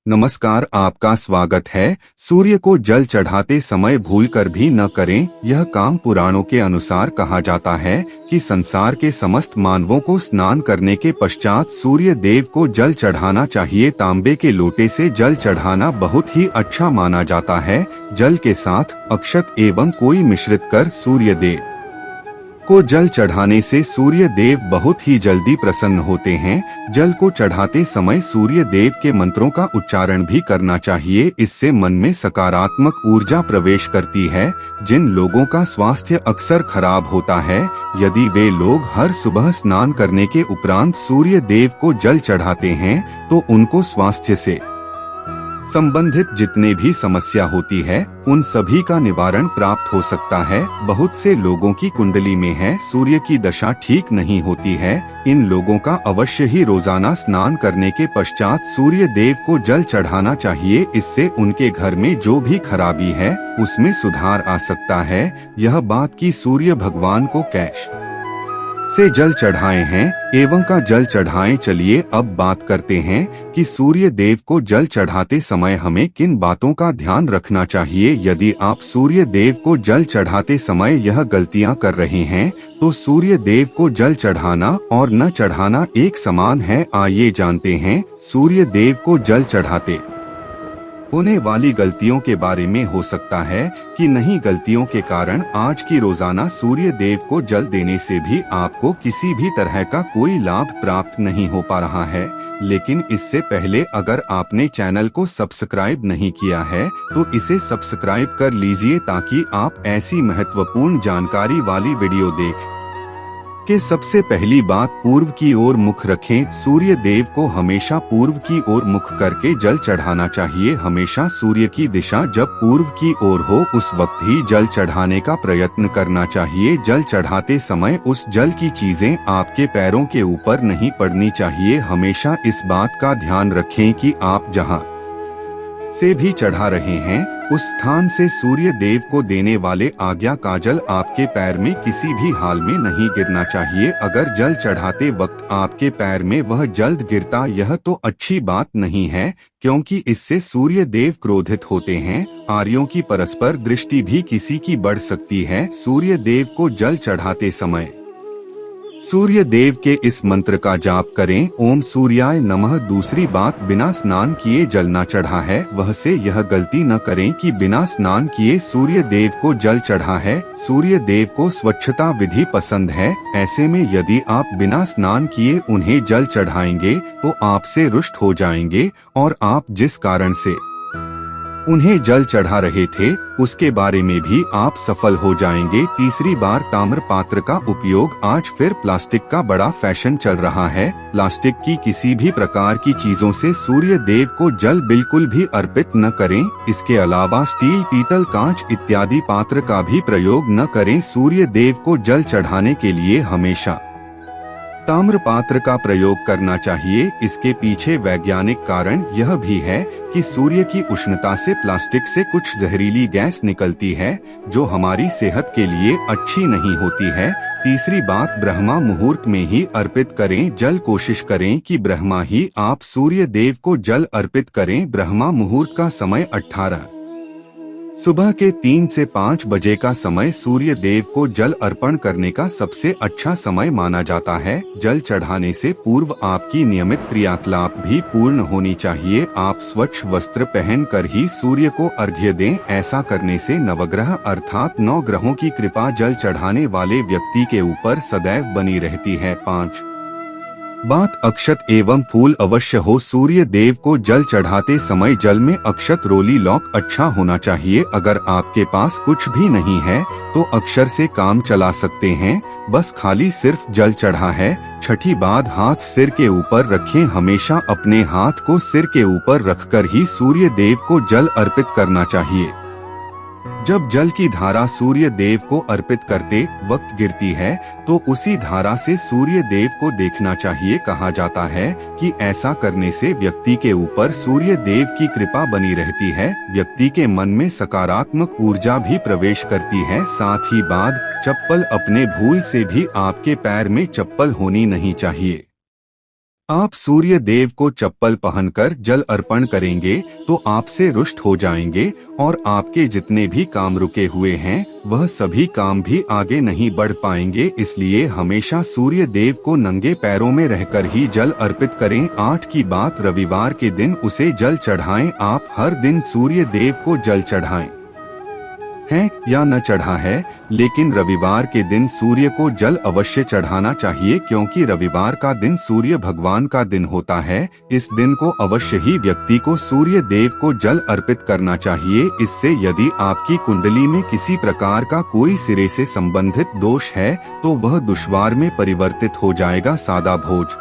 नमस्कार, आपका स्वागत है। सूर्य को जल चढ़ाते समय भूलकर भी न करें। यह काम पुराणों के अनुसार कहा जाता है कि संसार के समस्त मानवों को स्नान करने के पश्चात सूर्य देव को जल चढ़ाना चाहिए। तांबे के लोटे से जल चढ़ाना बहुत ही अच्छा माना जाता है। जल के साथ अक्षत एवं कोई मिश्रित कर सूर्य देव को जल चढ़ाने से सूर्य देव बहुत ही जल्दी प्रसन्न होते हैं। जल को चढ़ाते समय सूर्य देव के मंत्रों का उच्चारण भी करना चाहिए। इससे मन में सकारात्मक ऊर्जा प्रवेश करती है। जिन लोगों का स्वास्थ्य अक्सर खराब होता है, यदि वे लोग हर सुबह स्नान करने के उपरांत सूर्य देव को जल चढ़ाते हैं तो उनको स्वास्थ्य से संबंधित जितने भी समस्या होती है उन सभी का निवारण प्राप्त हो सकता है। बहुत से लोगों की कुंडली में है सूर्य की दशा ठीक नहीं होती है। इन लोगों का अवश्य ही रोजाना स्नान करने के पश्चात सूर्य देव को जल चढ़ाना चाहिए। इससे उनके घर में जो भी खराबी है उसमें सुधार आ सकता है। यह बात कि सूर्य भगवान को कैसे से जल चढ़ाए हैं एवं का जल चढ़ाएं। चलिए अब बात करते हैं कि सूर्य देव को जल चढ़ाते समय हमें किन बातों का ध्यान रखना चाहिए। यदि आप सूर्य देव को जल चढ़ाते समय यह गलतियां कर रहे हैं तो सूर्य देव को जल चढ़ाना और न चढ़ाना एक समान है। आइए जानते हैं सूर्य देव को जल चढ़ाते होने वाली गलतियों के बारे में। हो सकता है कि नहीं गलतियों के कारण आज की रोजाना सूर्य देव को जल देने से भी आपको किसी भी तरह का कोई लाभ प्राप्त नहीं हो पा रहा है। लेकिन इससे पहले अगर आपने चैनल को सब्सक्राइब नहीं किया है तो इसे सब्सक्राइब कर लीजिए ताकि आप ऐसी महत्वपूर्ण जानकारी वाली वीडियो देख कि सबसे पहली बात, पूर्व की ओर मुख रखें। सूर्य देव को हमेशा पूर्व की ओर मुख करके जल चढ़ाना चाहिए। हमेशा सूर्य की दिशा जब पूर्व की ओर हो उस वक्त ही जल चढ़ाने का प्रयत्न करना चाहिए। जल चढ़ाते समय उस जल की चीजें आपके पैरों के ऊपर नहीं पड़नी चाहिए। हमेशा इस बात का ध्यान रखें कि आप जहां से भी चढ़ा रहे हैं उस स्थान से सूर्य देव को देने वाले आज्ञा का जल आपके पैर में किसी भी हाल में नहीं गिरना चाहिए। अगर जल चढ़ाते वक्त आपके पैर में वह जल्द गिरता यह तो अच्छी बात नहीं है, क्योंकि इससे सूर्य देव क्रोधित होते हैं। आर्यों की परस्पर दृष्टि भी किसी की बढ़ सकती है। सूर्य देव को जल चढ़ाते समय सूर्य देव के इस मंत्र का जाप करें, ओम सूर्याय नमः। दूसरी बात, बिना स्नान किए जल न चढ़ा है वह से यह गलती न करें कि बिना स्नान किए सूर्य देव को जल चढ़ा है। सूर्य देव को स्वच्छता विधि पसंद है। ऐसे में यदि आप बिना स्नान किए उन्हें जल चढ़ाएंगे तो आपसे रुष्ट हो जाएंगे और आप जिस कारण से उन्हें जल चढ़ा रहे थे उसके बारे में भी आप सफल हो जाएंगे। तीसरी बार, ताम्र पात्र का उपयोग। आज फिर प्लास्टिक का बड़ा फैशन चल रहा है। प्लास्टिक की किसी भी प्रकार की चीजों से सूर्य देव को जल बिल्कुल भी अर्पित न करें। इसके अलावा स्टील, पीतल, कांच इत्यादि पात्र का भी प्रयोग न करें। सूर्य देव को जल चढ़ाने के लिए हमेशा ताम्र पात्र का प्रयोग करना चाहिए। इसके पीछे वैज्ञानिक कारण यह भी है कि सूर्य की उष्णता से प्लास्टिक से कुछ जहरीली गैस निकलती है जो हमारी सेहत के लिए अच्छी नहीं होती है। तीसरी बात, ब्रह्मा मुहूर्त में ही अर्पित करें जल। कोशिश करें कि ब्रह्मा ही आप सूर्य देव को जल अर्पित करें। ब्रह्मा मुहूर्त का समय 18 सुबह के 3 से 5 बजे का समय सूर्य देव को जल अर्पण करने का सबसे अच्छा समय माना जाता है। जल चढ़ाने से पूर्व आपकी नियमित क्रियाकलाप भी पूर्ण होनी चाहिए। आप स्वच्छ वस्त्र पहनकर ही सूर्य को अर्घ्य दें। ऐसा करने से नवग्रह अर्थात 9 ग्रहों की कृपा जल चढ़ाने वाले व्यक्ति के ऊपर सदैव बनी रहती है। 5 बात, अक्षत एवं फूल अवश्य हो। सूर्य देव को जल चढ़ाते समय जल में अक्षत, रोली, लौक अच्छा होना चाहिए। अगर आपके पास कुछ भी नहीं है तो अक्षर से काम चला सकते हैं। बस खाली सिर्फ जल चढ़ा है। छठी बात, हाथ सिर के ऊपर रखें। हमेशा अपने हाथ को सिर के ऊपर रखकर ही सूर्य देव को जल अर्पित करना चाहिए। जब जल की धारा सूर्य देव को अर्पित करते वक्त गिरती है तो उसी धारा से सूर्य देव को देखना चाहिए। कहा जाता है कि ऐसा करने से व्यक्ति के ऊपर सूर्य देव की कृपा बनी रहती है। व्यक्ति के मन में सकारात्मक ऊर्जा भी प्रवेश करती है। साथ ही बात, चप्पल, अपने भूल से भी आपके पैर में चप्पल होनी नहीं चाहिए। आप सूर्य देव को चप्पल पहनकर जल अर्पण करेंगे तो आपसे रुष्ट हो जाएंगे और आपके जितने भी काम रुके हुए हैं वह सभी काम भी आगे नहीं बढ़ पाएंगे। इसलिए हमेशा सूर्य देव को नंगे पैरों में रहकर ही जल अर्पित करें। 8 की बात, रविवार के दिन उसे जल चढ़ाएं। आप हर दिन सूर्य देव को जल चढ़ाएं है या न चढ़ा है, लेकिन रविवार के दिन सूर्य को जल अवश्य चढ़ाना चाहिए, क्योंकि रविवार का दिन सूर्य भगवान का दिन होता है। इस दिन को अवश्य ही व्यक्ति को सूर्य देव को जल अर्पित करना चाहिए। इससे यदि आपकी कुंडली में किसी प्रकार का कोई सिरे से संबंधित दोष है तो वह दुश्वार में परिवर्तित हो जाएगा। सादा भोज।